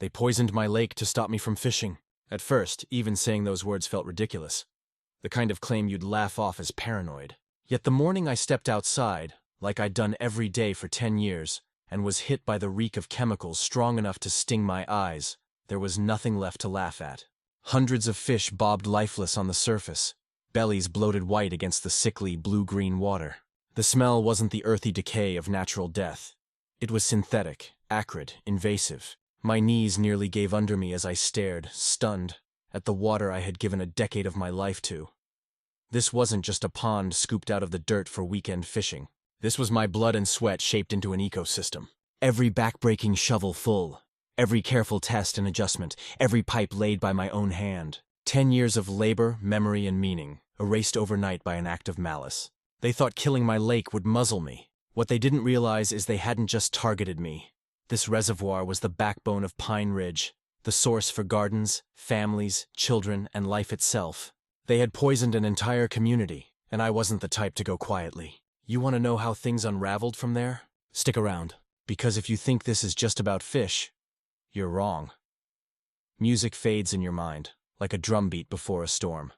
They poisoned my lake to stop me from fishing. At first, even saying those words felt ridiculous. The kind of claim you'd laugh off as paranoid. Yet the morning I stepped outside, like I'd done every day for 10 years, and was hit by the reek of chemicals strong enough to sting my eyes, there was nothing left to laugh at. Hundreds of fish bobbed lifeless on the surface, bellies bloated white against the sickly blue-green water. The smell wasn't the earthy decay of natural death. It was synthetic, acrid, invasive. My knees nearly gave under me as I stared, stunned, at the water I had given a decade of my life to. This wasn't just a pond scooped out of the dirt for weekend fishing. This was my blood and sweat shaped into an ecosystem. Every back-breaking shovel full, every careful test and adjustment, every pipe laid by my own hand. 10 years of labor, memory, and meaning, erased overnight by an act of malice. They thought killing my lake would muzzle me. What they didn't realize is they hadn't just targeted me. This reservoir was the backbone of Pine Ridge, the source for gardens, families, children, and life itself. They had poisoned an entire community, and I wasn't the type to go quietly. You want to know how things unraveled from there? Stick around, because if you think this is just about fish, you're wrong. Music fades in your mind, like a drumbeat before a storm.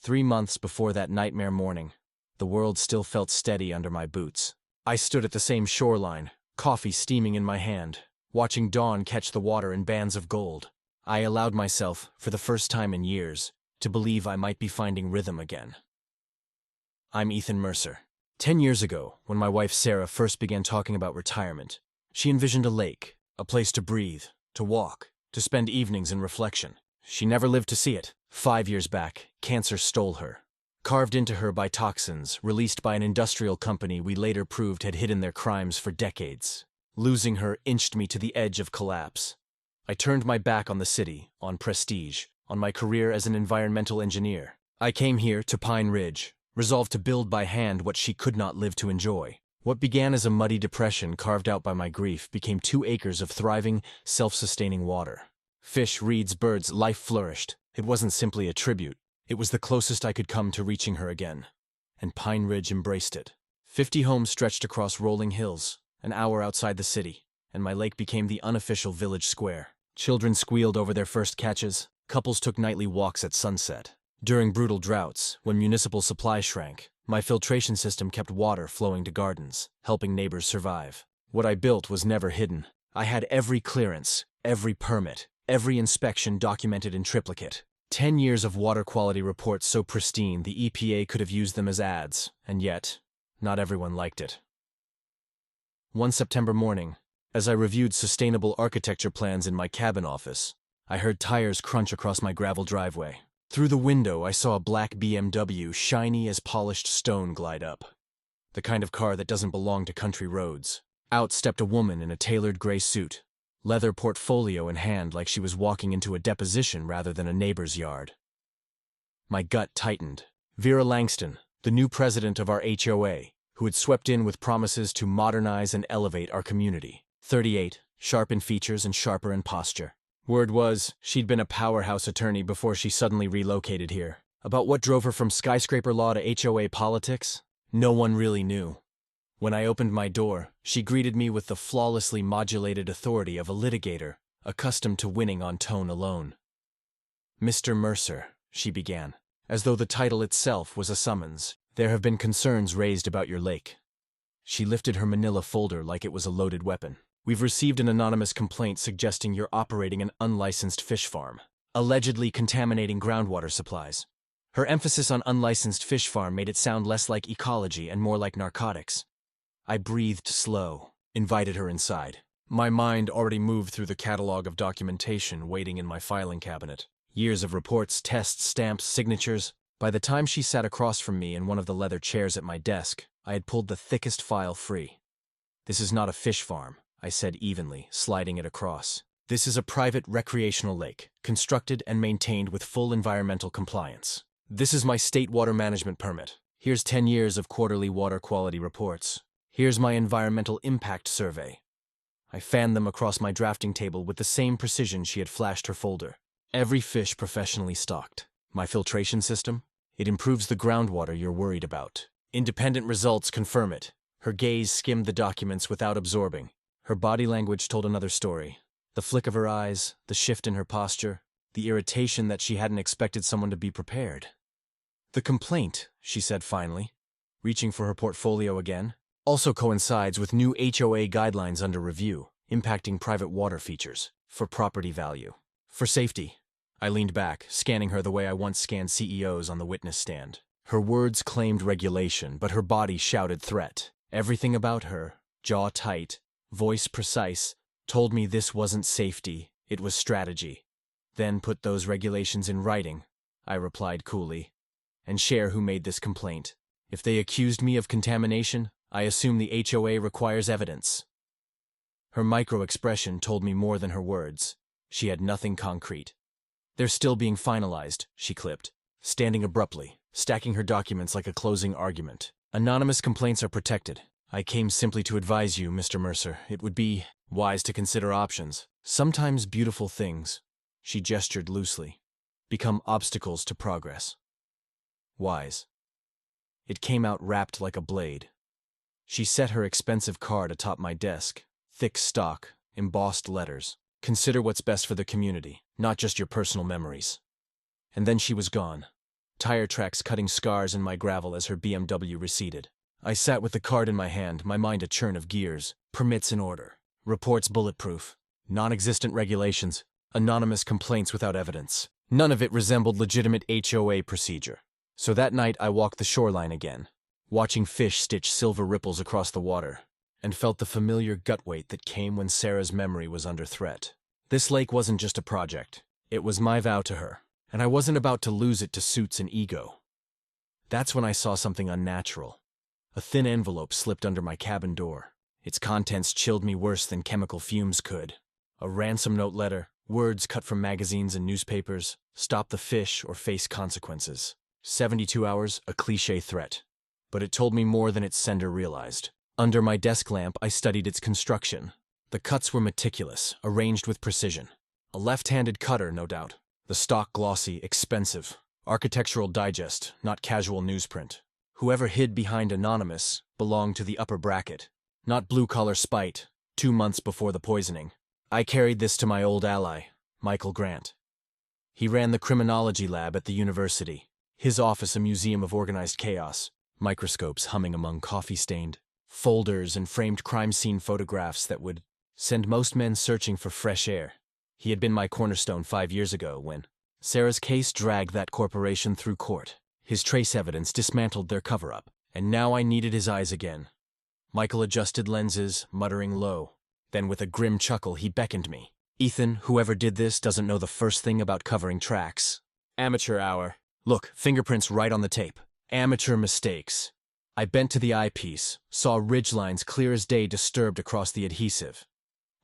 3 months before that nightmare morning, the world still felt steady under my boots. I stood at the same shoreline, coffee steaming in my hand, watching dawn catch the water in bands of gold. I allowed myself, for the first time in years, to believe I might be finding rhythm again. I'm Ethan Mercer. 10 years ago, when my wife Sarah first began talking about retirement, she envisioned a lake, a place to breathe, to walk, to spend evenings in reflection. She never lived to see it. 5 years back, cancer stole her. Carved into her by toxins released by an industrial company we later proved had hidden their crimes for decades. Losing her inched me to the edge of collapse. I turned my back on the city, on prestige, on my career as an environmental engineer. I came here to Pine Ridge, resolved to build by hand what she could not live to enjoy. What began as a muddy depression carved out by my grief became 2 acres of thriving, self-sustaining water. Fish, reeds, birds, life flourished. It wasn't simply a tribute. It was the closest I could come to reaching her again. And Pine Ridge embraced it. 50 homes stretched across rolling hills, an hour outside the city, and my lake became the unofficial village square. Children squealed over their first catches. Couples took nightly walks at sunset. During brutal droughts, when municipal supply shrank, my filtration system kept water flowing to gardens, helping neighbors survive. What I built was never hidden. I had every clearance, every permit, every inspection documented in triplicate. 10 years of water quality reports so pristine the EPA could have used them as ads, and yet, not everyone liked it. One September morning, as I reviewed sustainable architecture plans in my cabin office, I heard tires crunch across my gravel driveway. Through the window, I saw a black BMW, shiny as polished stone, glide up. The kind of car that doesn't belong to country roads. Out stepped a woman in a tailored gray suit, leather portfolio in hand like she was walking into a deposition rather than a neighbor's yard. My gut tightened. Vera Langston, the new president of our HOA, who had swept in with promises to modernize and elevate our community. 38, sharp in features and sharper in posture. Word was, she'd been a powerhouse attorney before she suddenly relocated here. About what drove her from skyscraper law to HOA politics? No one really knew. When I opened my door, she greeted me with the flawlessly modulated authority of a litigator, accustomed to winning on tone alone. "Mr. Mercer," she began, as though the title itself was a summons, "there have been concerns raised about your lake." She lifted her manila folder like it was a loaded weapon. "We've received an anonymous complaint suggesting you're operating an unlicensed fish farm, allegedly contaminating groundwater supplies." Her emphasis on unlicensed fish farm made it sound less like ecology and more like narcotics. I breathed slow, invited her inside. My mind already moved through the catalog of documentation waiting in my filing cabinet. Years of reports, tests, stamps, signatures. By the time she sat across from me in one of the leather chairs at my desk, I had pulled the thickest file free. "This is not a fish farm," I said evenly, sliding it across. "This is a private recreational lake, constructed and maintained with full environmental compliance. This is my state water management permit. Here's 10 years of quarterly water quality reports. Here's my environmental impact survey." I fanned them across my drafting table with the same precision she had flashed her folder. "Every fish professionally stocked. My filtration system? It improves the groundwater you're worried about. Independent results confirm it." Her gaze skimmed the documents without absorbing. Her body language told another story. The flick of her eyes, the shift in her posture, the irritation that she hadn't expected someone to be prepared. "The complaint," she said finally, reaching for her portfolio again, "also coincides with new HOA guidelines under review, impacting private water features, for property value, for safety." I leaned back, scanning her the way I once scanned CEOs on the witness stand. Her words claimed regulation, but her body shouted threat. Everything about her, jaw tight, voice precise, told me this wasn't safety, it was strategy. "Then put those regulations in writing," I replied coolly, "and share who made this complaint. If they accused me of contamination, I assume the HOA requires evidence." Her micro-expression told me more than her words. She had nothing concrete. "They're still being finalized," she clipped, standing abruptly, stacking her documents like a closing argument. "Anonymous complaints are protected. I came simply to advise you, Mr. Mercer. It would be wise to consider options. Sometimes beautiful things," she gestured loosely, "become obstacles to progress." Wise. It came out wrapped like a blade. She set her expensive card atop my desk. Thick stock, embossed letters. "Consider what's best for the community, not just your personal memories." And then she was gone. Tire tracks cutting scars in my gravel as her BMW receded. I sat with the card in my hand, my mind a churn of gears. Permits in order. Reports bulletproof. Non-existent regulations. Anonymous complaints without evidence. None of it resembled legitimate HOA procedure. So that night I walked the shoreline again, watching fish stitch silver ripples across the water, and felt the familiar gut weight that came when Sarah's memory was under threat. This lake wasn't just a project. It was my vow to her, and I wasn't about to lose it to suits and ego. That's when I saw something unnatural. A thin envelope slipped under my cabin door. Its contents chilled me worse than chemical fumes could. A ransom note letter, words cut from magazines and newspapers, "Stop the fish or face consequences." 72 hours, a cliché threat. But it told me more than its sender realized. Under my desk lamp, I studied its construction. The cuts were meticulous, arranged with precision. A left-handed cutter, no doubt. The stock glossy, expensive. Architectural digest, not casual newsprint. Whoever hid behind Anonymous belonged to the upper bracket. Not blue-collar spite, 2 months before the poisoning. I carried this to my old ally, Michael Grant. He ran the criminology lab at the university. His office a museum of organized chaos. Microscopes humming among coffee-stained folders and framed crime scene photographs that would send most men searching for fresh air. He had been my cornerstone 5 years ago when Sarah's case dragged that corporation through court. His trace evidence dismantled their cover-up, and now I needed his eyes again. Michael adjusted lenses, muttering low. Then with a grim chuckle he beckoned me. "Ethan, whoever did this doesn't know the first thing about covering tracks. Amateur hour. Look, fingerprints right on the tape. Amateur mistakes." I bent to the eyepiece, saw ridge lines clear as day disturbed across the adhesive.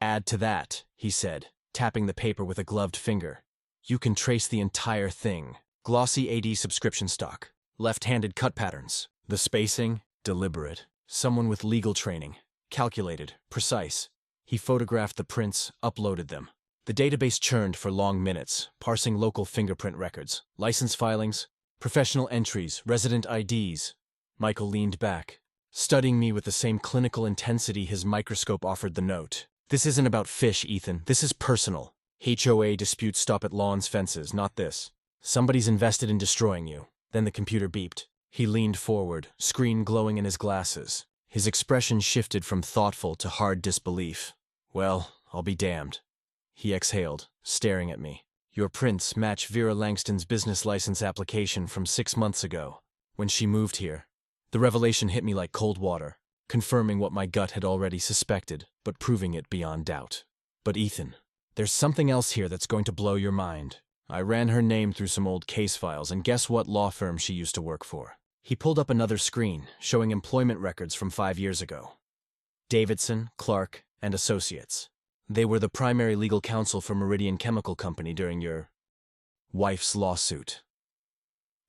"Add to that," he said, tapping the paper with a gloved finger. "You can trace the entire thing. Glossy AD subscription stock. Left-handed cut patterns. The spacing, deliberate. Someone with legal training. Calculated, precise." He photographed the prints, uploaded them. The database churned for long minutes, parsing local fingerprint records, license filings, professional entries, resident IDs. Michael leaned back, studying me with the same clinical intensity his microscope offered the note. "This isn't about fish, Ethan. This is personal. HOA disputes stop at lawns, fences, not this. Somebody's invested in destroying you." Then the computer beeped. He leaned forward, screen glowing in his glasses. His expression shifted from thoughtful to hard disbelief. "Well, I'll be damned." He exhaled, staring at me. "Your prints match Vera Langston's business license application from 6 months ago, when she moved here." The revelation hit me like cold water, confirming what my gut had already suspected, but proving it beyond doubt. "But Ethan, there's something else here that's going to blow your mind." I ran her name through some old case files, and guess what law firm she used to work for? He pulled up another screen, showing employment records from 5 years ago. Davidson, Clark, and Associates. They were the primary legal counsel for Meridian Chemical Company during your wife's lawsuit.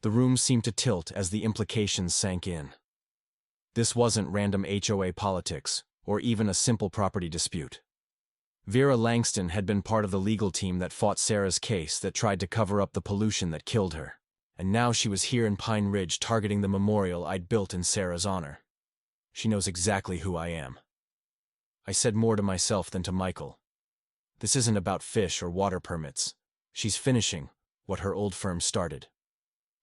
The room seemed to tilt as the implications sank in. This wasn't random HOA politics, or even a simple property dispute. Vera Langston had been part of the legal team that fought Sarah's case, that tried to cover up the pollution that killed her. And now she was here in Pine Ridge targeting the memorial I'd built in Sarah's honor. She knows exactly who I am. I said more to myself than to Michael. This isn't about fish or water permits. She's finishing what her old firm started.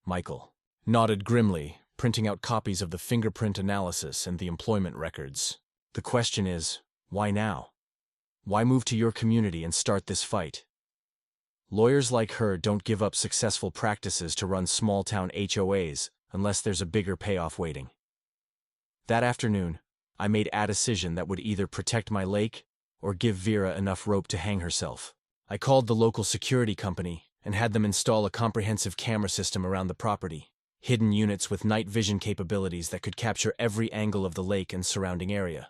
Michael nodded grimly, printing out copies of the fingerprint analysis and the employment records. The question is, why now? Why move to your community and start this fight? Lawyers like her don't give up successful practices to run small-town HOAs unless there's a bigger payoff waiting. That afternoon, I made a decision that would either protect my lake or give Vera enough rope to hang herself. I called the local security company and had them install a comprehensive camera system around the property, hidden units with night vision capabilities that could capture every angle of the lake and surrounding area.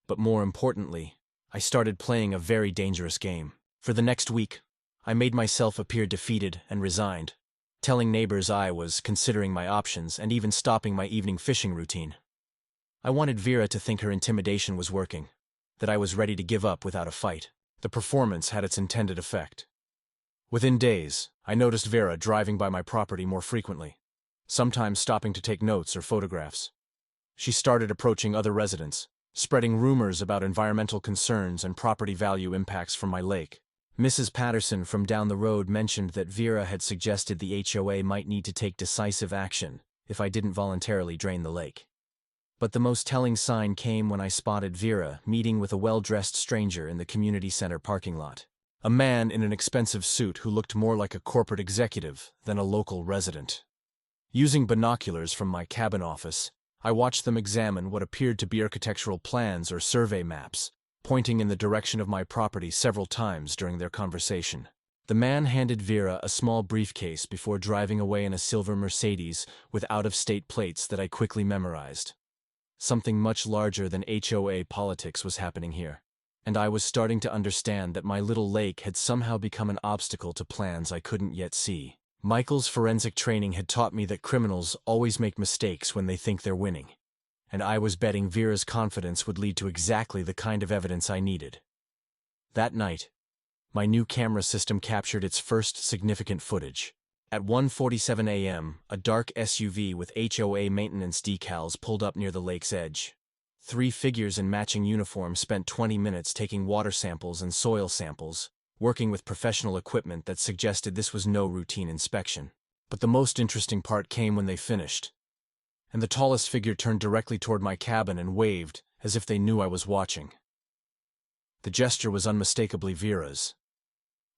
But more importantly, I started playing a very dangerous game. For the next week, I made myself appear defeated and resigned, telling neighbors I was considering my options and even stopping my evening fishing routine. I wanted Vera to think her intimidation was working, that I was ready to give up without a fight. The performance had its intended effect. Within days, I noticed Vera driving by my property more frequently, sometimes stopping to take notes or photographs. She started approaching other residents, spreading rumors about environmental concerns and property value impacts from my lake. Mrs. Patterson from down the road mentioned that Vera had suggested the HOA might need to take decisive action if I didn't voluntarily drain the lake. But the most telling sign came when I spotted Vera meeting with a well-dressed stranger in the community center parking lot. A man in an expensive suit who looked more like a corporate executive than a local resident. Using binoculars from my cabin office, I watched them examine what appeared to be architectural plans or survey maps, pointing in the direction of my property several times during their conversation. The man handed Vera a small briefcase before driving away in a silver Mercedes with out-of-state plates that I quickly memorized. Something much larger than HOA politics was happening here, and I was starting to understand that my little lake had somehow become an obstacle to plans I couldn't yet see. Michael's forensic training had taught me that criminals always make mistakes when they think they're winning, and I was betting Vera's confidence would lead to exactly the kind of evidence I needed. That night, my new camera system captured its first significant footage. At 1:47 a.m., a dark SUV with HOA maintenance decals pulled up near the lake's edge. 3 figures in matching uniforms spent 20 minutes taking water samples and soil samples, working with professional equipment that suggested this was no routine inspection. But the most interesting part came when they finished, and the tallest figure turned directly toward my cabin and waved as if they knew I was watching. The gesture was unmistakably Vera's,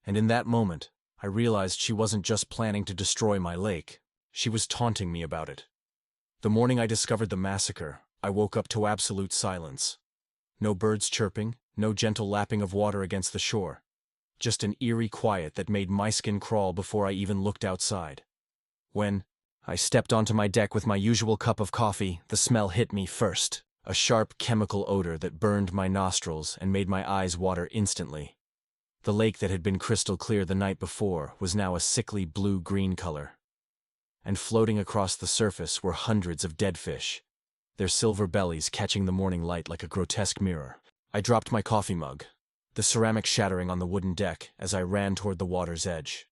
and in that moment, I realized she wasn't just planning to destroy my lake, she was taunting me about it. The morning I discovered the massacre, I woke up to absolute silence. No birds chirping, no gentle lapping of water against the shore. Just an eerie quiet that made my skin crawl before I even looked outside. When I stepped onto my deck with my usual cup of coffee, the smell hit me first. A sharp chemical odor that burned my nostrils and made my eyes water instantly. The lake that had been crystal clear the night before was now a sickly blue-green color. And floating across the surface were hundreds of dead fish, their silver bellies catching the morning light like a grotesque mirror. I dropped my coffee mug, the ceramic shattering on the wooden deck as I ran toward the water's edge.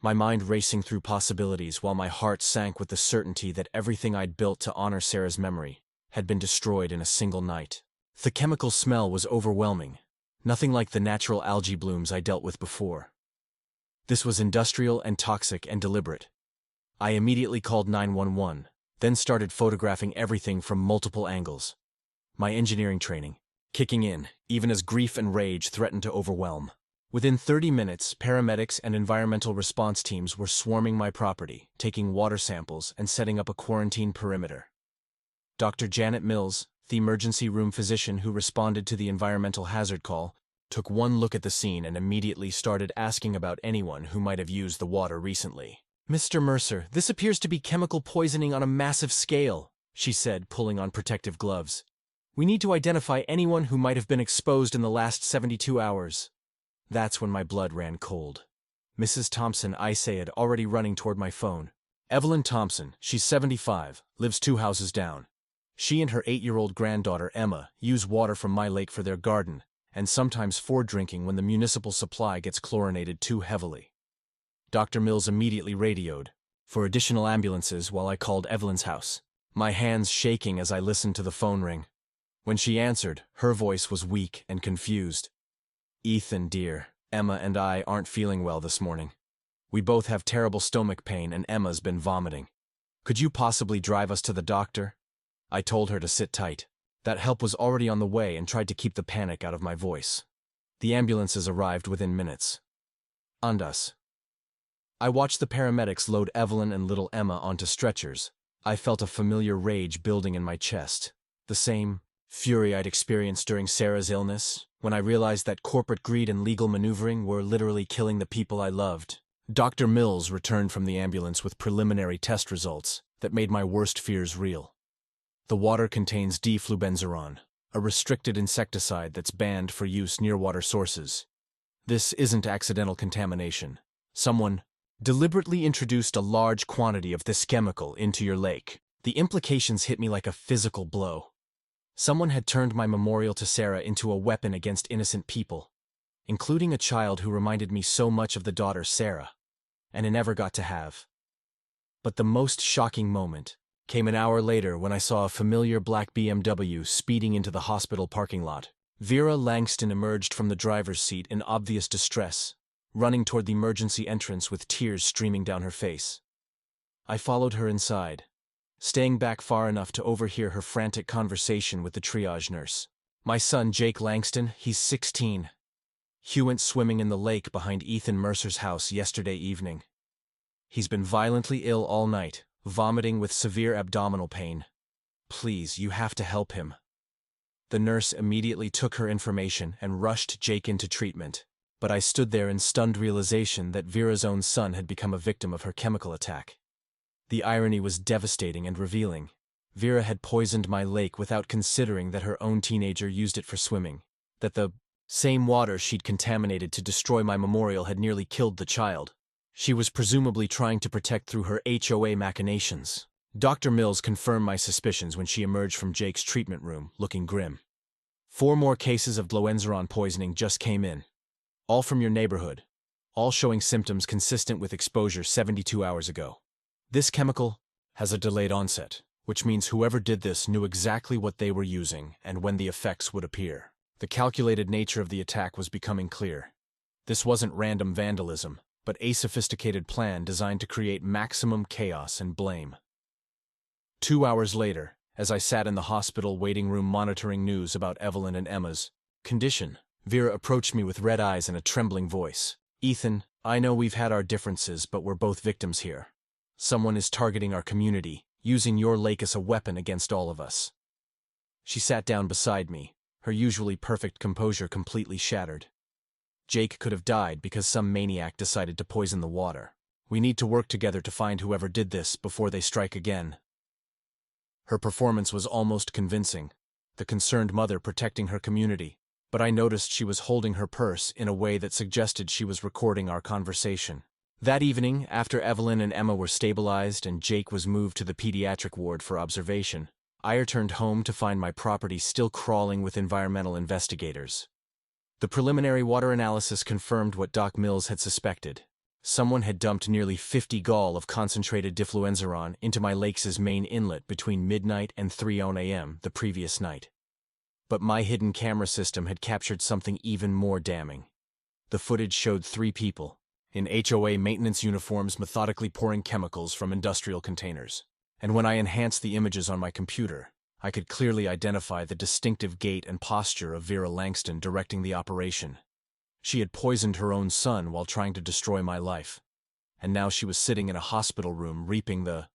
My mind racing through possibilities while my heart sank with the certainty that everything I'd built to honor Sarah's memory had been destroyed in a single night. The chemical smell was overwhelming. Nothing like the natural algae blooms I dealt with before. This was industrial and toxic and deliberate. I immediately called 911, then started photographing everything from multiple angles. My engineering training, kicking in, even as grief and rage threatened to overwhelm. Within 30 minutes, paramedics and environmental response teams were swarming my property, taking water samples and setting up a quarantine perimeter. Dr. Janet Mills, the emergency room physician who responded to the environmental hazard call, took one look at the scene and immediately started asking about anyone who might have used the water recently. "Mr. Mercer, this appears to be chemical poisoning on a massive scale," she said, pulling on protective gloves. "We need to identify anyone who might have been exposed in the last 72 hours. That's when my blood ran cold. "Mrs. Thompson," I said, already running toward my phone. "Evelyn Thompson, she's 75, lives 2 houses down. She and her 8-year-old granddaughter, Emma, use water from my lake for their garden, and sometimes for drinking when the municipal supply gets chlorinated too heavily." Dr. Mills immediately radioed for additional ambulances while I called Evelyn's house, my hands shaking as I listened to the phone ring. When she answered, her voice was weak and confused. Ethan, dear, Emma and I aren't feeling well this morning. We both have terrible stomach pain and Emma's been vomiting. Could you possibly drive us to the doctor? I told her to sit tight. That help was already on the way and tried to keep the panic out of my voice. The ambulances arrived within minutes. And us. I watched the paramedics load Evelyn and little Emma onto stretchers. I felt a familiar rage building in my chest. The same fury I'd experienced during Sarah's illness, when I realized that corporate greed and legal maneuvering were literally killing the people I loved. Dr. Mills returned from the ambulance with preliminary test results that made my worst fears real. The water contains diflubenzuron, a restricted insecticide that's banned for use near water sources. This isn't accidental contamination. Someone deliberately introduced a large quantity of this chemical into your lake. The implications hit me like a physical blow. Someone had turned my memorial to Sarah into a weapon against innocent people, including a child who reminded me so much of the daughter Sarah, and I never got to have. But the most shocking moment came an hour later when I saw a familiar black BMW speeding into the hospital parking lot. Vera Langston emerged from the driver's seat in obvious distress, running toward the emergency entrance with tears streaming down her face. I followed her inside, staying back far enough to overhear her frantic conversation with the triage nurse. My son, Jake Langston, he's 16. He went swimming in the lake behind Ethan Mercer's house yesterday evening. He's been violently ill all night, vomiting with severe abdominal pain. Please, you have to help him. The nurse immediately took her information and rushed Jake into treatment, but I stood there in stunned realization that Vera's own son had become a victim of her chemical attack. The irony was devastating and revealing. Vera had poisoned my lake without considering that her own teenager used it for swimming, that the same water she'd contaminated to destroy my memorial had nearly killed the child. She was presumably trying to protect through her HOA machinations. Dr. Mills confirmed my suspicions when she emerged from Jake's treatment room, looking grim. 4 more cases of bloenzuron poisoning just came in, all from your neighborhood, all showing symptoms consistent with exposure 72 hours ago. This chemical has a delayed onset, which means whoever did this knew exactly what they were using and when the effects would appear. The calculated nature of the attack was becoming clear. This wasn't random vandalism, but a sophisticated plan designed to create maximum chaos and blame. 2 hours later, as I sat in the hospital waiting room monitoring news about Evelyn and Emma's condition, Vera approached me with red eyes and a trembling voice. Ethan, I know we've had our differences, but we're both victims here. Someone is targeting our community, using your lake as a weapon against all of us. She sat down beside me, her usually perfect composure completely shattered. Jake could have died because some maniac decided to poison the water. We need to work together to find whoever did this before they strike again. Her performance was almost convincing, the concerned mother protecting her community, but I noticed she was holding her purse in a way that suggested she was recording our conversation. That evening, after Evelyn and Emma were stabilized and Jake was moved to the pediatric ward for observation, I returned home to find my property still crawling with environmental investigators. The preliminary water analysis confirmed what Doc Mills had suspected. Someone had dumped nearly 50 gall of concentrated difluenzuron into my lake's main inlet between midnight and 3 a.m. the previous night. But my hidden camera system had captured something even more damning. The footage showed 3 people in HOA maintenance uniforms methodically pouring chemicals from industrial containers. And when I enhanced the images on my computer, I could clearly identify the distinctive gait and posture of Vera Langston directing the operation. She had poisoned her own son while trying to destroy my life, and now she was sitting in a hospital room reaping the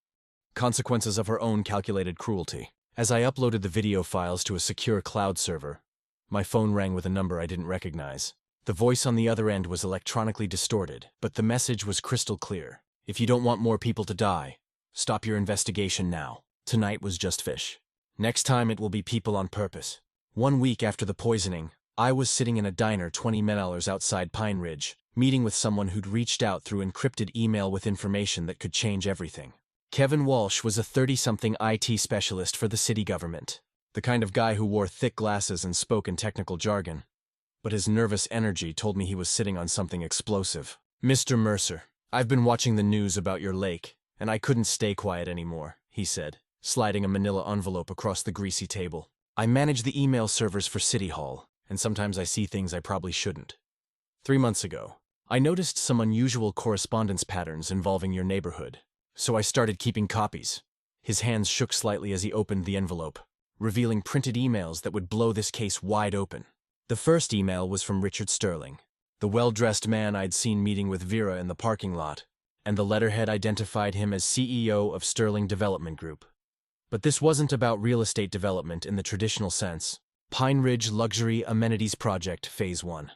consequences of her own calculated cruelty. As I uploaded the video files to a secure cloud server, my phone rang with a number I didn't recognize. The voice on the other end was electronically distorted, but the message was crystal clear. If you don't want more people to die, stop your investigation now. Tonight was just fish. Next time it will be people on purpose. 1 week after the poisoning, I was sitting in a diner 20 miles outside Pine Ridge, meeting with someone who'd reached out through encrypted email with information that could change everything. Kevin Walsh was a 30-something IT specialist for the city government, the kind of guy who wore thick glasses and spoke in technical jargon. But his nervous energy told me he was sitting on something explosive. Mr. Mercer, I've been watching the news about your lake, and I couldn't stay quiet anymore, he said, sliding a manila envelope across the greasy table. I manage the email servers for City Hall, and sometimes I see things I probably shouldn't. 3 months ago, I noticed some unusual correspondence patterns involving your neighborhood, so I started keeping copies. His hands shook slightly as he opened the envelope, revealing printed emails that would blow this case wide open. The first email was from Richard Sterling, the well-dressed man I'd seen meeting with Vera in the parking lot, and the letterhead identified him as CEO of Sterling Development Group. But this wasn't about real estate development in the traditional sense. Pine Ridge Luxury Amenities Project, Phase 1.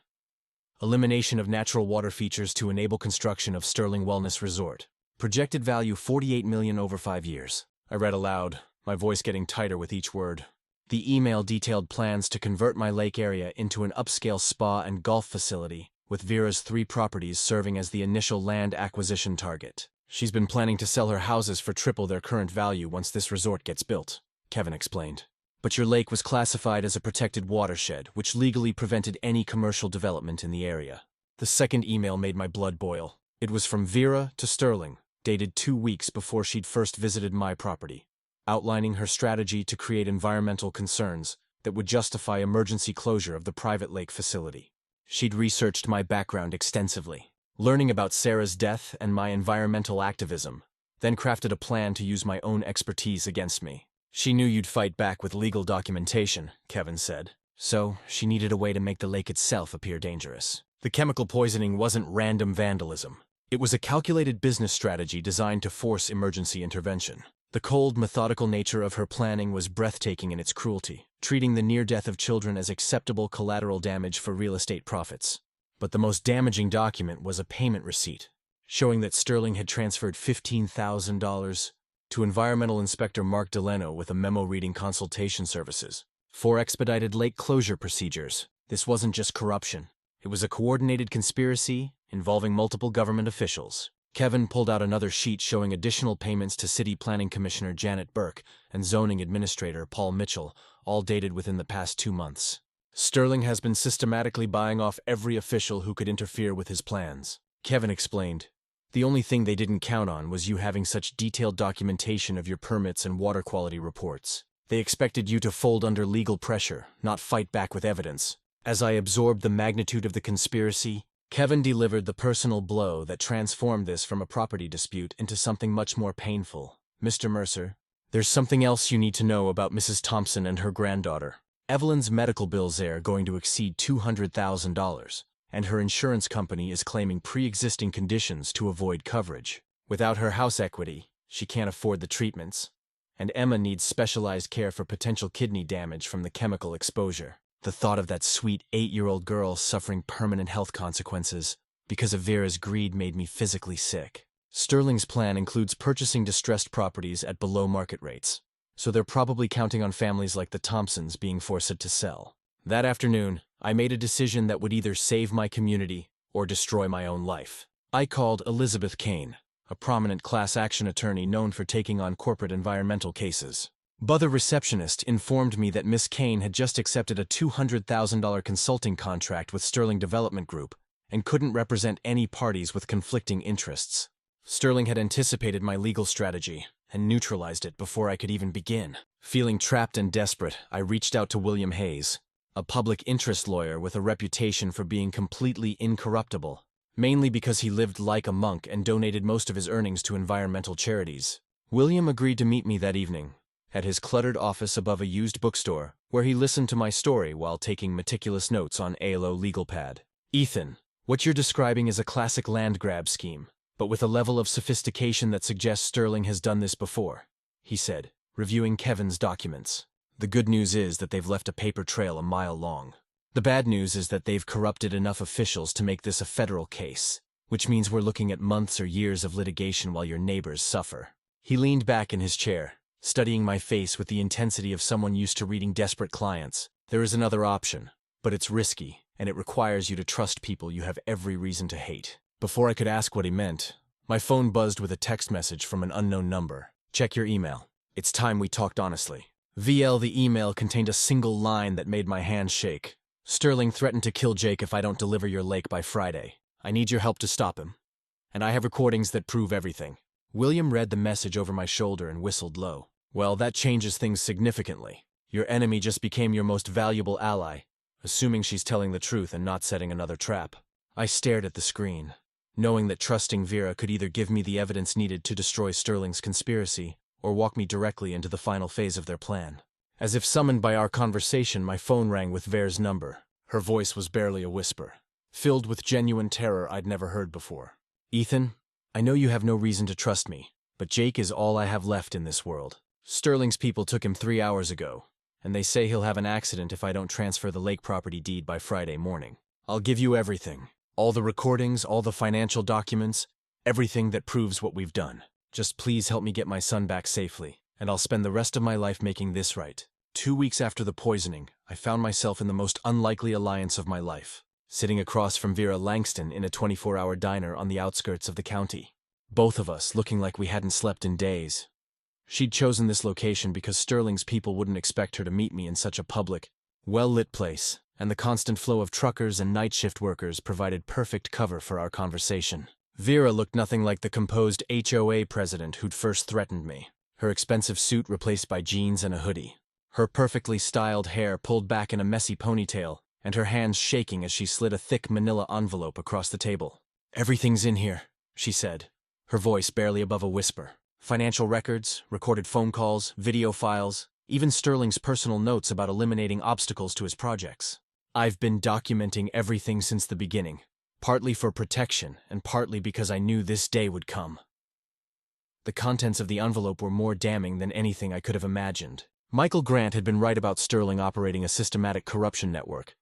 Elimination of natural water features to enable construction of Sterling Wellness Resort. Projected value $48 million over 5 years. I read aloud, my voice getting tighter with each word. The email detailed plans to convert my lake area into an upscale spa and golf facility, with Vera's 3 properties serving as the initial land acquisition target. She's been planning to sell her houses for triple their current value once this resort gets built, Kevin explained. But your lake was classified as a protected watershed, which legally prevented any commercial development in the area. The second email made my blood boil. It was from Vera to Sterling, dated 2 weeks before she'd first visited my property, outlining her strategy to create environmental concerns that would justify emergency closure of the private lake facility. She'd researched my background extensively, learning about Sarah's death and my environmental activism, then crafted a plan to use my own expertise against me. She knew you'd fight back with legal documentation, Kevin said, so she needed a way to make the lake itself appear dangerous. The chemical poisoning wasn't random vandalism. It was a calculated business strategy designed to force emergency intervention. The cold, methodical nature of her planning was breathtaking in its cruelty, treating the near death of children as acceptable collateral damage for real estate profits. But the most damaging document was a payment receipt, showing that Sterling had transferred $15,000 to Environmental Inspector Mark Delano with a memo reading consultation services for expedited lake closure procedures. This wasn't just corruption. It was a coordinated conspiracy involving multiple government officials. Kevin pulled out another sheet showing additional payments to City Planning Commissioner Janet Burke and Zoning Administrator Paul Mitchell, all dated within the past 2 months. Sterling has been systematically buying off every official who could interfere with his plans, Kevin explained. The only thing they didn't count on was you having such detailed documentation of your permits and water quality reports. They expected you to fold under legal pressure, not fight back with evidence. As I absorbed the magnitude of the conspiracy, Kevin delivered the personal blow that transformed this from a property dispute into something much more painful. Mr. Mercer, there's something else you need to know about Mrs. Thompson and her granddaughter. Evelyn's medical bills are going to exceed $200,000, and her insurance company is claiming pre-existing conditions to avoid coverage. Without her house equity, she can't afford the treatments, and Emma needs specialized care for potential kidney damage from the chemical exposure. The thought of that sweet 8-year-old girl suffering permanent health consequences because of Vera's greed made me physically sick. Sterling's plan includes purchasing distressed properties at below-market rates, so they're probably counting on families like the Thompsons being forced to sell. That afternoon, I made a decision that would either save my community or destroy my own life. I called Elizabeth Kane, a prominent class-action attorney known for taking on corporate environmental cases. But the receptionist informed me that Miss Kane had just accepted a $200,000 consulting contract with Sterling Development Group and couldn't represent any parties with conflicting interests. Sterling had anticipated my legal strategy and neutralized it before I could even begin. Feeling trapped and desperate, I reached out to William Hayes, a public interest lawyer with a reputation for being completely incorruptible, mainly because he lived like a monk and donated most of his earnings to environmental charities. William agreed to meet me that evening at his cluttered office above a used bookstore, where he listened to my story while taking meticulous notes on ALO legal pad. Ethan, what you're describing is a classic land grab scheme, but with a level of sophistication that suggests Sterling has done this before, he said, reviewing Kevin's documents. The good news is that they've left a paper trail a mile long. The bad news is that they've corrupted enough officials to make this a federal case, which means we're looking at months or years of litigation while your neighbors suffer. He leaned back in his chair, studying my face with the intensity of someone used to reading desperate clients. There is another option, but it's risky, and it requires you to trust people you have every reason to hate. Before I could ask what he meant, my phone buzzed with a text message from an unknown number. Check your email. It's time we talked honestly. VL, the email contained a single line that made my hands shake. Sterling threatened to kill Jake if I don't deliver your lake by Friday. I need your help to stop him. And I have recordings that prove everything. William read the message over my shoulder and whistled low. Well, that changes things significantly. Your enemy just became your most valuable ally, assuming she's telling the truth and not setting another trap. I stared at the screen, knowing that trusting Vera could either give me the evidence needed to destroy Sterling's conspiracy or walk me directly into the final phase of their plan. As if summoned by our conversation, my phone rang with Vera's number. Her voice was barely a whisper, filled with genuine terror I'd never heard before. "Ethan, I know you have no reason to trust me, but Jake is all I have left in this world. Sterling's people took him 3 hours ago, and they say he'll have an accident if I don't transfer the lake property deed by Friday morning. I'll give you everything. All the recordings, all the financial documents, everything that proves what we've done. Just please help me get my son back safely, and I'll spend the rest of my life making this right." 2 weeks after the poisoning, I found myself in the most unlikely alliance of my life, sitting across from Vera Langston in a 24-hour diner on the outskirts of the county. Both of us looking like we hadn't slept in days. She'd chosen this location because Sterling's people wouldn't expect her to meet me in such a public, well-lit place, and the constant flow of truckers and night shift workers provided perfect cover for our conversation. Vera looked nothing like the composed HOA president who'd first threatened me, her expensive suit replaced by jeans and a hoodie, her perfectly styled hair pulled back in a messy ponytail, and her hands shaking as she slid a thick manila envelope across the table. "Everything's in here," she said, her voice barely above a whisper. "Financial records, recorded phone calls, video files, even Sterling's personal notes about eliminating obstacles to his projects. I've been documenting everything since the beginning, partly for protection and partly because I knew this day would come." The contents of the envelope were more damning than anything I could have imagined. Michael Grant had been right about Sterling operating a systematic corruption network,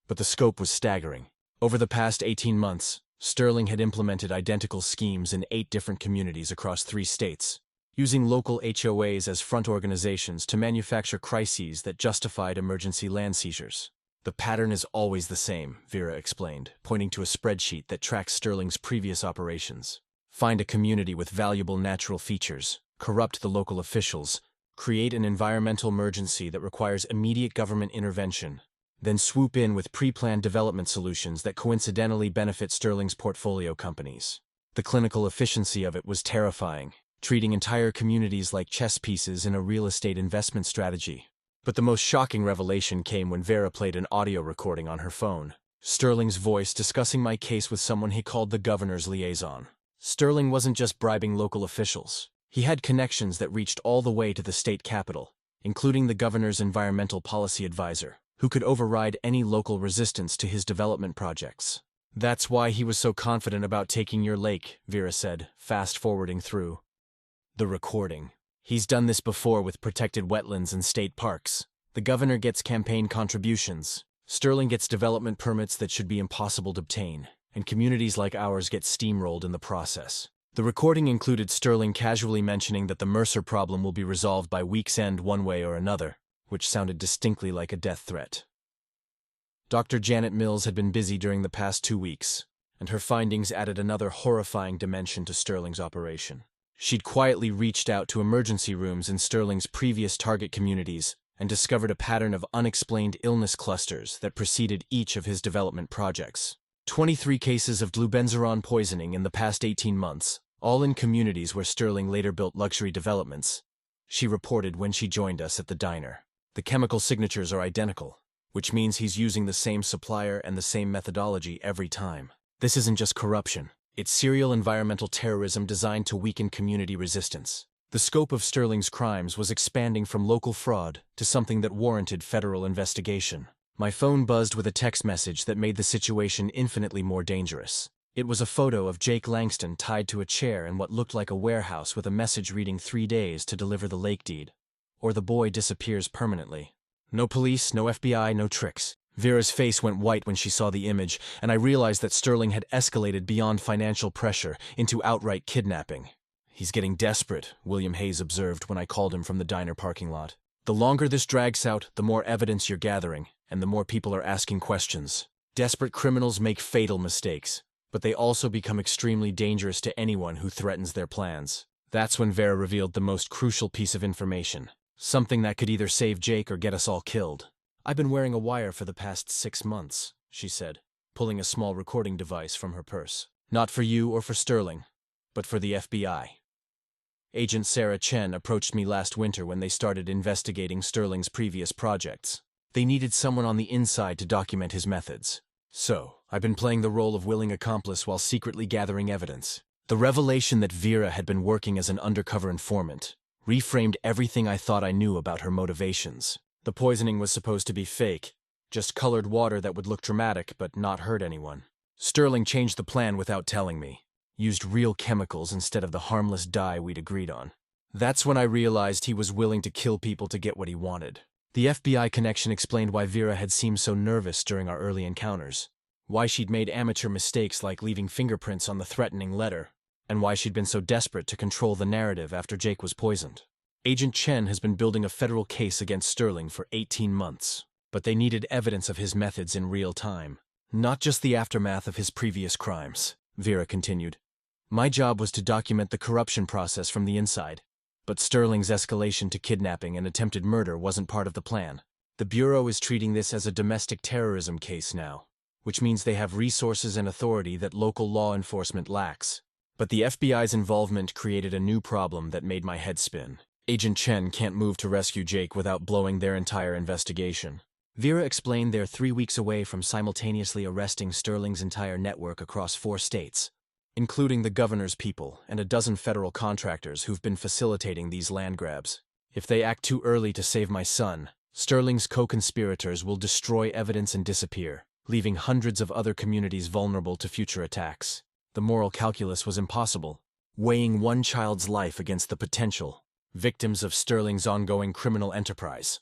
but the scope was staggering. Over the past 18 months, Sterling had implemented identical schemes in 8 different communities across 3 states, using local HOAs as front organizations to manufacture crises that justified emergency land seizures. "The pattern is always the same," Vera explained, pointing to a spreadsheet that tracks Sterling's previous operations. "Find a community with valuable natural features, corrupt the local officials, create an environmental emergency that requires immediate government intervention, then swoop in with pre-planned development solutions that coincidentally benefit Sterling's portfolio companies." The clinical efficiency of it was terrifying, treating entire communities like chess pieces in a real estate investment strategy. But the most shocking revelation came when Vera played an audio recording on her phone. Sterling's voice discussing my case with someone he called the governor's liaison. Sterling wasn't just bribing local officials. He had connections that reached all the way to the state capitol, including the governor's environmental policy advisor, who could override any local resistance to his development projects. "That's why he was so confident about taking your lake," Vera said, fast-forwarding through the recording. "He's done this before with protected wetlands and state parks. The governor gets campaign contributions. Sterling gets development permits that should be impossible to obtain, and communities like ours get steamrolled in the process." The recording included Sterling casually mentioning that the Mercer problem will be resolved by week's end one way or another, which sounded distinctly like a death threat. Dr. Janet Mills had been busy during the past 2 weeks, and her findings added another horrifying dimension to Sterling's operation. She'd quietly reached out to emergency rooms in Sterling's previous target communities and discovered a pattern of unexplained illness clusters that preceded each of his development projects. 23 cases of glubenzeron poisoning in the past 18 months, all in communities where Sterling later built luxury developments, she reported when she joined us at the diner. "The chemical signatures are identical, which means he's using the same supplier and the same methodology every time. This isn't just corruption. It's serial environmental terrorism designed to weaken community resistance." The scope of Sterling's crimes was expanding from local fraud to something that warranted federal investigation. My phone buzzed with a text message that made the situation infinitely more dangerous. It was a photo of Jake Langston tied to a chair in what looked like a warehouse with a message reading 3 days to deliver the lake deed, or the boy disappears permanently. No police, no FBI, no tricks. Vera's face went white when she saw the image, and I realized that Sterling had escalated beyond financial pressure into outright kidnapping. "He's getting desperate," William Hayes observed when I called him from the diner parking lot. "The longer this drags out, the more evidence you're gathering, and the more people are asking questions. Desperate criminals make fatal mistakes, but they also become extremely dangerous to anyone who threatens their plans." That's when Vera revealed the most crucial piece of information, something that could either save Jake or get us all killed. "I've been wearing a wire for the past 6 months, she said, pulling a small recording device from her purse. "Not for you or for Sterling, but for the FBI. Agent Sarah Chen approached me last winter when they started investigating Sterling's previous projects. They needed someone on the inside to document his methods. So, I've been playing the role of willing accomplice while secretly gathering evidence. The revelation that Vera had been working as an undercover informant reframed everything I thought I knew about her motivations. The poisoning was supposed to be fake, just colored water that would look dramatic but not hurt anyone. Sterling changed the plan without telling me, used real chemicals instead of the harmless dye we'd agreed on. That's when I realized he was willing to kill people to get what he wanted. The FBI connection explained why Vera had seemed so nervous during our early encounters, why she'd made amateur mistakes like leaving fingerprints on the threatening letter, and why she'd been so desperate to control the narrative after Jake was poisoned. Agent Chen has been building a federal case against Sterling for 18 months, but they needed evidence of his methods in real time, not just the aftermath of his previous crimes, Vera continued. My job was to document the corruption process from the inside, but Sterling's escalation to kidnapping and attempted murder wasn't part of the plan. The Bureau is treating this as a domestic terrorism case now, which means they have resources and authority that local law enforcement lacks. But the FBI's involvement created a new problem that made my head spin. Agent Chen can't move to rescue Jake without blowing their entire investigation. Vera explained they're 3 weeks away from simultaneously arresting Sterling's entire network across 4 states, including the governor's people and a dozen federal contractors who've been facilitating these land grabs. If they act too early to save my son, Sterling's co-conspirators will destroy evidence and disappear, leaving hundreds of other communities vulnerable to future attacks. The moral calculus was impossible, weighing one child's life against the potential victims of Sterling's ongoing criminal enterprise.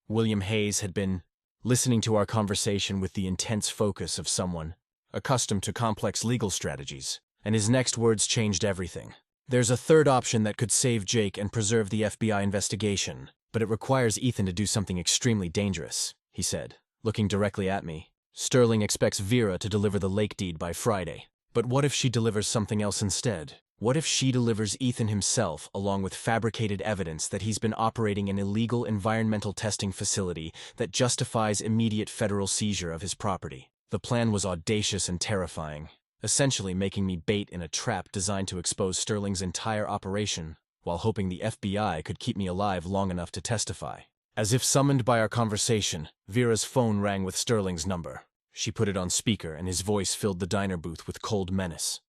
William Hayes had been listening to our conversation with the intense focus of someone accustomed to complex legal strategies, and his next words changed everything. There's a third option that could save Jake and preserve the FBI investigation, but it requires Ethan to do something extremely dangerous, he said, looking directly at me. Sterling expects Vera to deliver the lake deed by Friday. But what if she delivers something else instead? What if she delivers Ethan himself along with fabricated evidence that he's been operating an illegal environmental testing facility that justifies immediate federal seizure of his property? The plan was audacious and terrifying, essentially making me bait in a trap designed to expose Sterling's entire operation, while hoping the FBI could keep me alive long enough to testify. As if summoned by our conversation, Vera's phone rang with Sterling's number. She put it on speaker, and his voice filled the diner booth with cold menace.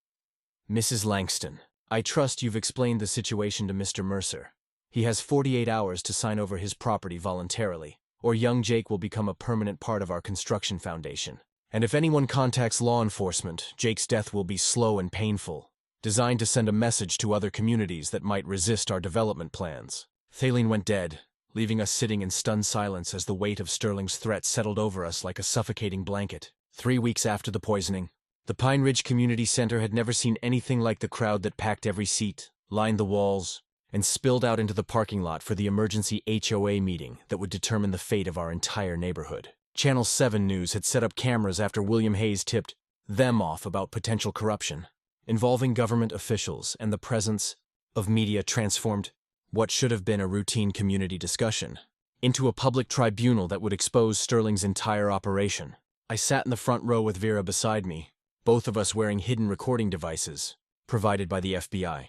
Mrs. Langston, I trust you've explained the situation to Mr. Mercer. He has 48 hours to sign over his property voluntarily, or young Jake will become a permanent part of our construction foundation. And if anyone contacts law enforcement, Jake's death will be slow and painful, designed to send a message to other communities that might resist our development plans. Thaleen went dead, leaving us sitting in stunned silence as the weight of Sterling's threat settled over us like a suffocating blanket. 3 weeks after the poisoning, the Pine Ridge Community Center had never seen anything like the crowd that packed every seat, lined the walls, and spilled out into the parking lot for the emergency HOA meeting that would determine the fate of our entire neighborhood. Channel 7 News had set up cameras after William Hayes tipped them off about potential corruption, involving government officials, and the presence of media transformed what should have been a routine community discussion into a public tribunal that would expose Sterling's entire operation. I sat in the front row with Vera beside me, both of us wearing hidden recording devices provided by the FBI,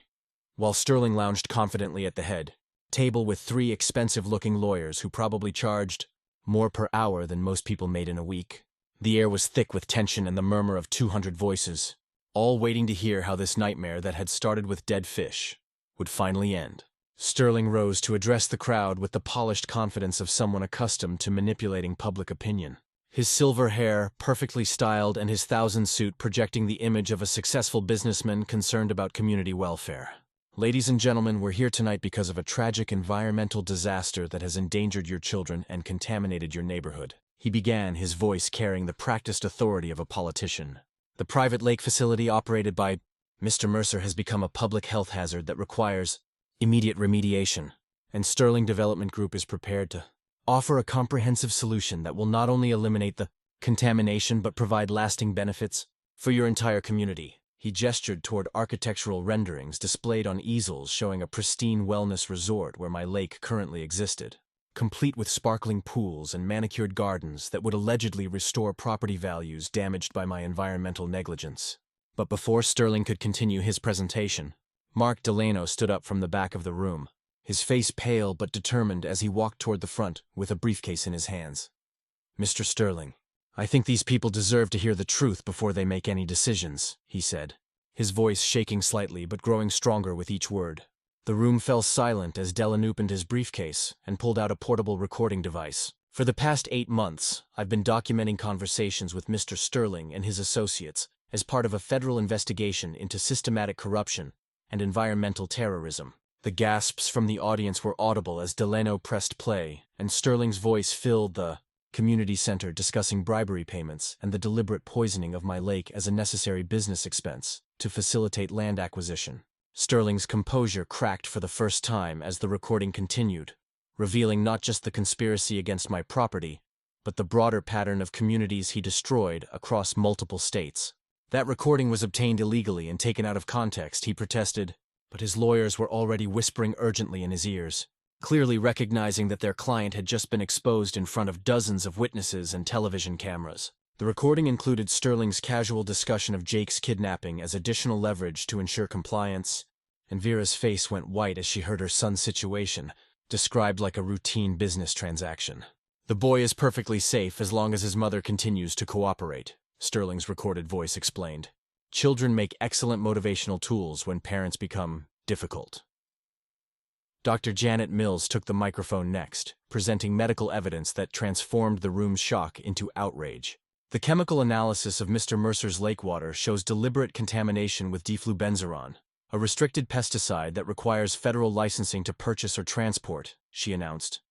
while Sterling lounged confidently at the head table with 3 expensive-looking lawyers who probably charged more per hour than most people made in a week. The air was thick with tension and the murmur of 200 voices, all waiting to hear how this nightmare that had started with dead fish would finally end. Sterling rose to address the crowd with the polished confidence of someone accustomed to manipulating public opinion. His silver hair, perfectly styled, and his thousand suit projecting the image of a successful businessman concerned about community welfare. Ladies and gentlemen, we're here tonight because of a tragic environmental disaster that has endangered your children and contaminated your neighborhood. He began, his voice carrying the practiced authority of a politician. The private lake facility operated by Mr. Mercer has become a public health hazard that requires immediate remediation, and Sterling Development Group is prepared to offer a comprehensive solution that will not only eliminate the contamination but provide lasting benefits for your entire community. He gestured toward architectural renderings displayed on easels showing a pristine wellness resort where my lake currently existed, complete with sparkling pools and manicured gardens that would allegedly restore property values damaged by my environmental negligence. But before Sterling could continue his presentation, Mark Delano stood up from the back of the room, his face pale but determined as he walked toward the front with a briefcase in his hands. Mr. Sterling, I think these people deserve to hear the truth before they make any decisions, he said, his voice shaking slightly but growing stronger with each word. The room fell silent as Delon opened his briefcase and pulled out a portable recording device. For the past 8 months, I've been documenting conversations with Mr. Sterling and his associates as part of a federal investigation into systematic corruption and environmental terrorism. The gasps from the audience were audible as Delano pressed play, and Sterling's voice filled the community center discussing bribery payments and the deliberate poisoning of my lake as a necessary business expense to facilitate land acquisition. Sterling's composure cracked for the first time as the recording continued, revealing not just the conspiracy against my property, but the broader pattern of communities he destroyed across multiple states. That recording was obtained illegally and taken out of context, he protested, but his lawyers were already whispering urgently in his ears, clearly recognizing that their client had just been exposed in front of dozens of witnesses and television cameras. The recording included Sterling's casual discussion of Jake's kidnapping as additional leverage to ensure compliance, and Vera's face went white as she heard her son's situation described like a routine business transaction. The boy is perfectly safe as long as his mother continues to cooperate, Sterling's recorded voice explained. Children make excellent motivational tools when parents become difficult. Dr. Janet Mills took the microphone next, presenting medical evidence that transformed the room's shock into outrage. The chemical analysis of Mr. Mercer's lake water shows deliberate contamination with diflubenzuron, a restricted pesticide that requires federal licensing to purchase or transport, she announced,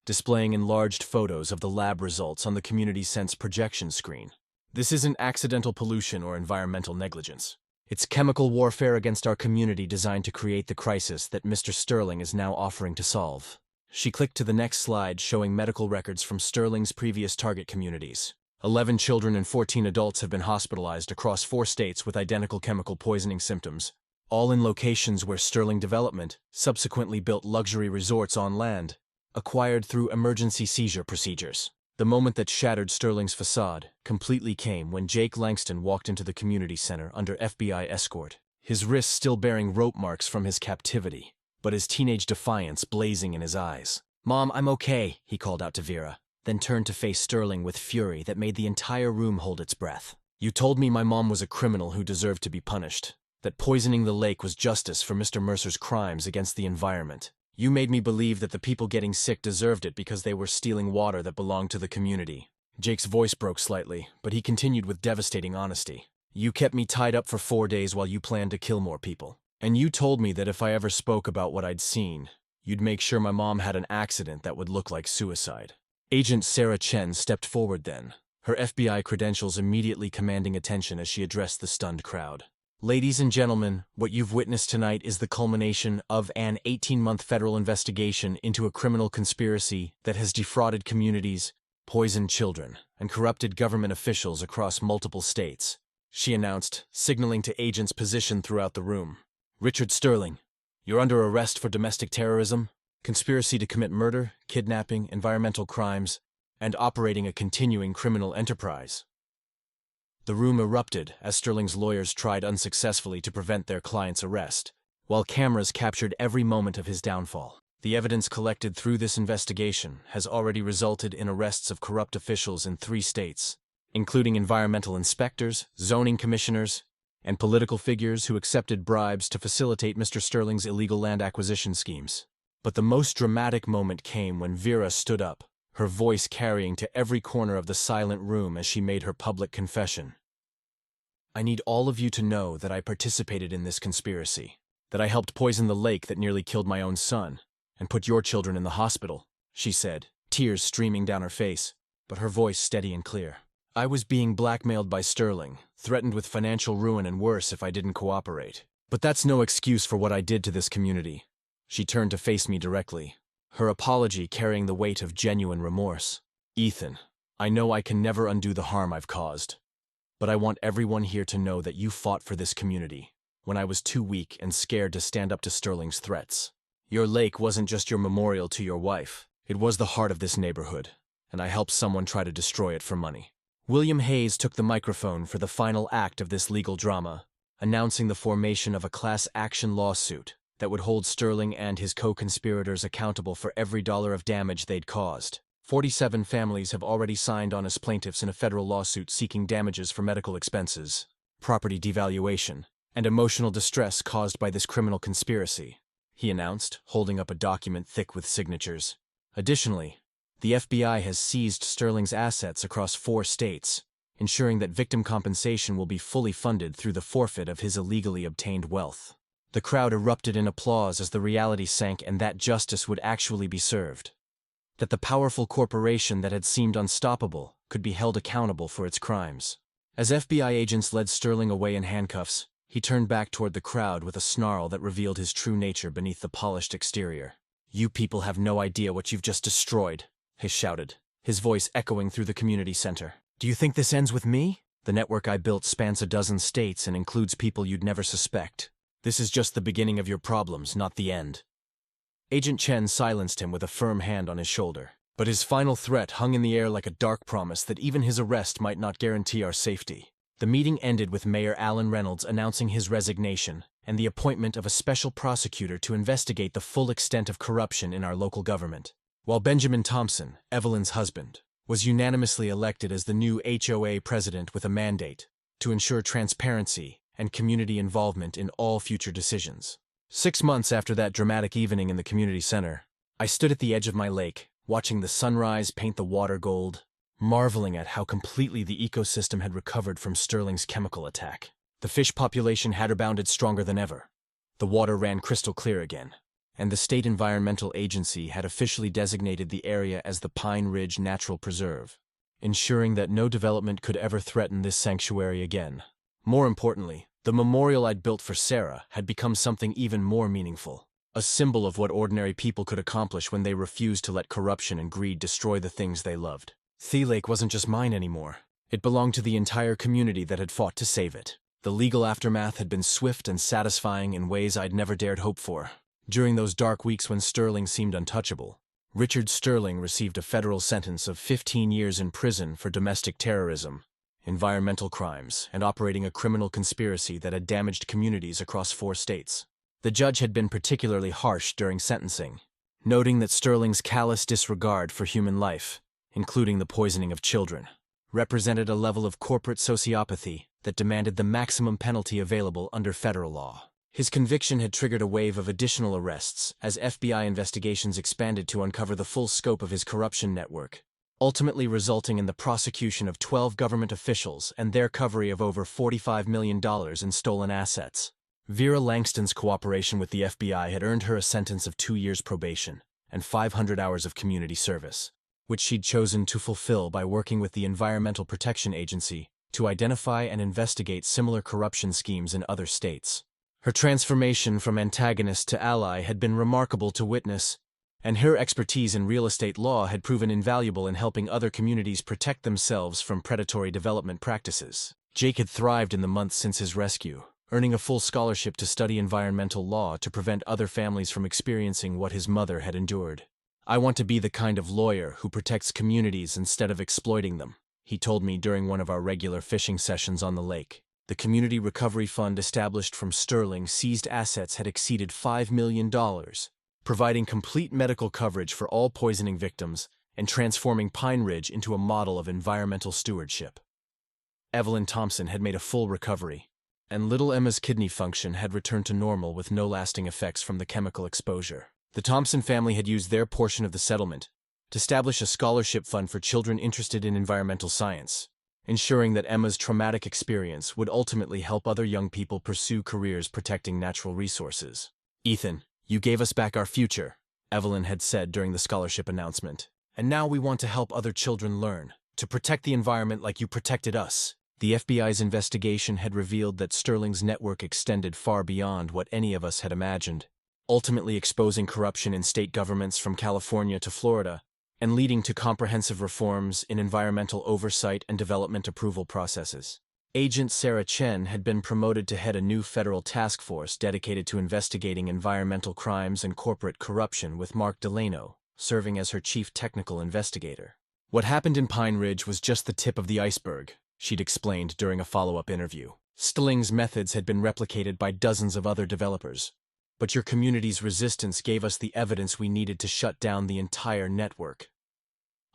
displaying enlarged photos of the lab results on the Community Sense projection screen. This isn't accidental pollution or environmental negligence. It's chemical warfare against our community designed to create the crisis that Mr. Sterling is now offering to solve. She clicked to the next slide showing medical records from Sterling's previous target communities. 11 children and 14 adults have been hospitalized across 4 states with identical chemical poisoning symptoms, all in locations where Sterling Development subsequently built luxury resorts on land, acquired through emergency seizure procedures. The moment that shattered Sterling's facade completely came when Jake Langston walked into the community center under FBI escort, his wrists still bearing rope marks from his captivity, but his teenage defiance blazing in his eyes. "Mom, I'm okay," he called out to Vera, then turned to face Sterling with fury that made the entire room hold its breath. "You told me my mom was a criminal who deserved to be punished, that poisoning the lake was justice for Mr. Mercer's crimes against the environment. You made me believe that the people getting sick deserved it because they were stealing water that belonged to the community." Jake's voice broke slightly, but he continued with devastating honesty. "You kept me tied up for 4 days while you planned to kill more people. And you told me that if I ever spoke about what I'd seen, you'd make sure my mom had an accident that would look like suicide." Agent Sarah Chen stepped forward then, her FBI credentials immediately commanding attention as she addressed the stunned crowd. "Ladies and gentlemen, what you've witnessed tonight is the culmination of an 18-month federal investigation into a criminal conspiracy that has defrauded communities, poisoned children, and corrupted government officials across multiple states," she announced, signaling to agents positioned throughout the room. "Richard Sterling, you're under arrest for domestic terrorism, conspiracy to commit murder, kidnapping, environmental crimes, and operating a continuing criminal enterprise." The room erupted as Sterling's lawyers tried unsuccessfully to prevent their client's arrest, while cameras captured every moment of his downfall. The evidence collected through this investigation has already resulted in arrests of corrupt officials in 3 states, including environmental inspectors, zoning commissioners, and political figures who accepted bribes to facilitate Mr. Sterling's illegal land acquisition schemes. But the most dramatic moment came when Vera stood up, her voice carrying to every corner of the silent room as she made her public confession. "I need all of you to know that I participated in this conspiracy, that I helped poison the lake that nearly killed my own son, and put your children in the hospital," she said, tears streaming down her face, but her voice steady and clear. "I was being blackmailed by Sterling, threatened with financial ruin and worse if I didn't cooperate. But that's no excuse for what I did to this community." She turned to face me directly, her apology carrying the weight of genuine remorse. "Ethan, I know I can never undo the harm I've caused, but I want everyone here to know that you fought for this community when I was too weak and scared to stand up to Sterling's threats. Your lake wasn't just your memorial to your wife, it was the heart of this neighborhood, and I helped someone try to destroy it for money." William Hayes took the microphone for the final act of this legal drama, announcing the formation of a class action lawsuit that would hold Sterling and his co-conspirators accountable for every dollar of damage they'd caused. 47 families have already signed on as plaintiffs in a federal lawsuit seeking damages for medical expenses, property devaluation, and emotional distress caused by this criminal conspiracy, he announced, holding up a document thick with signatures. Additionally, the FBI has seized Sterling's assets across 4 states, ensuring that victim compensation will be fully funded through the forfeit of his illegally obtained wealth. The crowd erupted in applause as the reality sank and that justice would actually be served. That the powerful corporation that had seemed unstoppable could be held accountable for its crimes. As FBI agents led Sterling away in handcuffs, he turned back toward the crowd with a snarl that revealed his true nature beneath the polished exterior. "You people have no idea what you've just destroyed," he shouted, his voice echoing through the community center. "Do you think this ends with me? The network I built spans a dozen states and includes people you'd never suspect. This is just the beginning of your problems, not the end." Agent Chen silenced him with a firm hand on his shoulder, but his final threat hung in the air like a dark promise that even his arrest might not guarantee our safety. The meeting ended with Mayor Alan Reynolds announcing his resignation and the appointment of a special prosecutor to investigate the full extent of corruption in our local government, while Benjamin Thompson, Evelyn's husband, was unanimously elected as the new HOA president with a mandate to ensure transparency and community involvement in all future decisions. 6 months after that dramatic evening in the community center, I stood at the edge of my lake, watching the sunrise paint the water gold, marveling at how completely the ecosystem had recovered from Sterling's chemical attack. The fish population had rebounded stronger than ever. The water ran crystal clear again, and the State Environmental Agency had officially designated the area as the Pine Ridge Natural Preserve, ensuring that no development could ever threaten this sanctuary again. More importantly, the memorial I'd built for Sarah had become something even more meaningful, a symbol of what ordinary people could accomplish when they refused to let corruption and greed destroy the things they loved. Thea Lake wasn't just mine anymore. It belonged to the entire community that had fought to save it. The legal aftermath had been swift and satisfying in ways I'd never dared hope for. During those dark weeks when Sterling seemed untouchable, Richard Sterling received a federal sentence of 15 years in prison for domestic terrorism, environmental crimes, and operating a criminal conspiracy that had damaged communities across 4 states. The judge had been particularly harsh during sentencing, noting that Sterling's callous disregard for human life, including the poisoning of children, represented a level of corporate sociopathy that demanded the maximum penalty available under federal law. His conviction had triggered a wave of additional arrests as FBI investigations expanded to uncover the full scope of his corruption network, ultimately resulting in the prosecution of 12 government officials and their recovery of over $45 million in stolen assets. Vera Langston's cooperation with the FBI had earned her a sentence of 2 years probation and 500 hours of community service, which she'd chosen to fulfill by working with the Environmental Protection Agency to identify and investigate similar corruption schemes in other states. Her transformation from antagonist to ally had been remarkable to witness, and her expertise in real estate law had proven invaluable in helping other communities protect themselves from predatory development practices. Jake had thrived in the months since his rescue, earning a full scholarship to study environmental law to prevent other families from experiencing what his mother had endured. "I want to be the kind of lawyer who protects communities instead of exploiting them," he told me during one of our regular fishing sessions on the lake. The Community Recovery Fund established from Sterling's seized assets had exceeded $5 million, providing complete medical coverage for all poisoning victims and transforming Pine Ridge into a model of environmental stewardship. Evelyn Thompson had made a full recovery, and little Emma's kidney function had returned to normal with no lasting effects from the chemical exposure. The Thompson family had used their portion of the settlement to establish a scholarship fund for children interested in environmental science, ensuring that Emma's traumatic experience would ultimately help other young people pursue careers protecting natural resources. "Ethan, you gave us back our future," Evelyn had said during the scholarship announcement. "And now we want to help other children learn to protect the environment like you protected us." The FBI's investigation had revealed that Sterling's network extended far beyond what any of us had imagined, ultimately exposing corruption in state governments from California to Florida, and leading to comprehensive reforms in environmental oversight and development approval processes. Agent Sarah Chen had been promoted to head a new federal task force dedicated to investigating environmental crimes and corporate corruption, with Mark Delano serving as her chief technical investigator. "What happened in Pine Ridge was just the tip of the iceberg," she'd explained during a follow-up interview. "Sterling's methods had been replicated by dozens of other developers, but your community's resistance gave us the evidence we needed to shut down the entire network."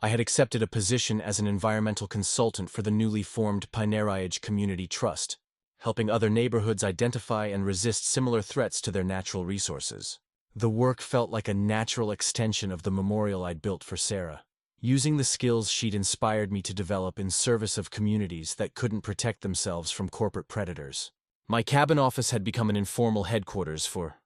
I had accepted a position as an environmental consultant for the newly formed Pineridge Community Trust, helping other neighborhoods identify and resist similar threats to their natural resources. The work felt like a natural extension of the memorial I'd built for Sarah, using the skills she'd inspired me to develop in service of communities that couldn't protect themselves from corporate predators. My cabin office had become an informal headquarters for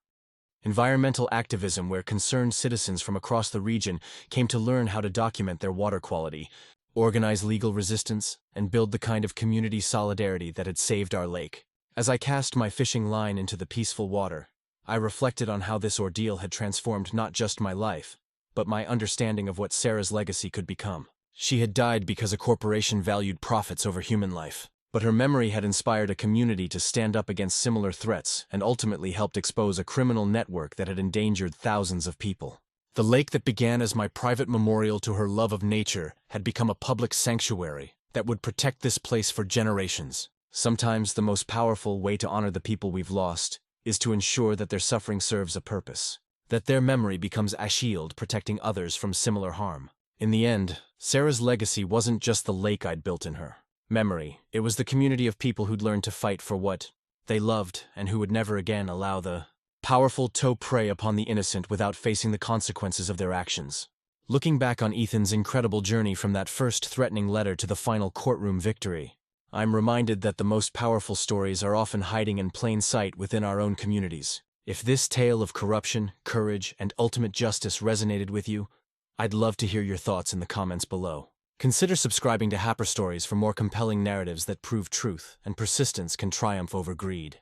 environmental activism, where concerned citizens from across the region came to learn how to document their water quality, organize legal resistance, and build the kind of community solidarity that had saved our lake. As I cast my fishing line into the peaceful water, I reflected on how this ordeal had transformed not just my life, but my understanding of what Sarah's legacy could become. She had died because a corporation valued profits over human life, but her memory had inspired a community to stand up against similar threats and ultimately helped expose a criminal network that had endangered thousands of people. The lake that began as my private memorial to her love of nature had become a public sanctuary that would protect this place for generations. Sometimes the most powerful way to honor the people we've lost is to ensure that their suffering serves a purpose, that their memory becomes a shield protecting others from similar harm. In the end, Sarah's legacy wasn't just the lake I'd built in her memory, it was the community of people who'd learned to fight for what they loved and who would never again allow the powerful to prey upon the innocent without facing the consequences of their actions. Looking back on Ethan's incredible journey from that first threatening letter to the final courtroom victory, I'm reminded that the most powerful stories are often hiding in plain sight within our own communities. If this tale of corruption, courage, and ultimate justice resonated with you, I'd love to hear your thoughts in the comments below. Consider subscribing to Happer Stories for more compelling narratives that prove truth and persistence can triumph over greed.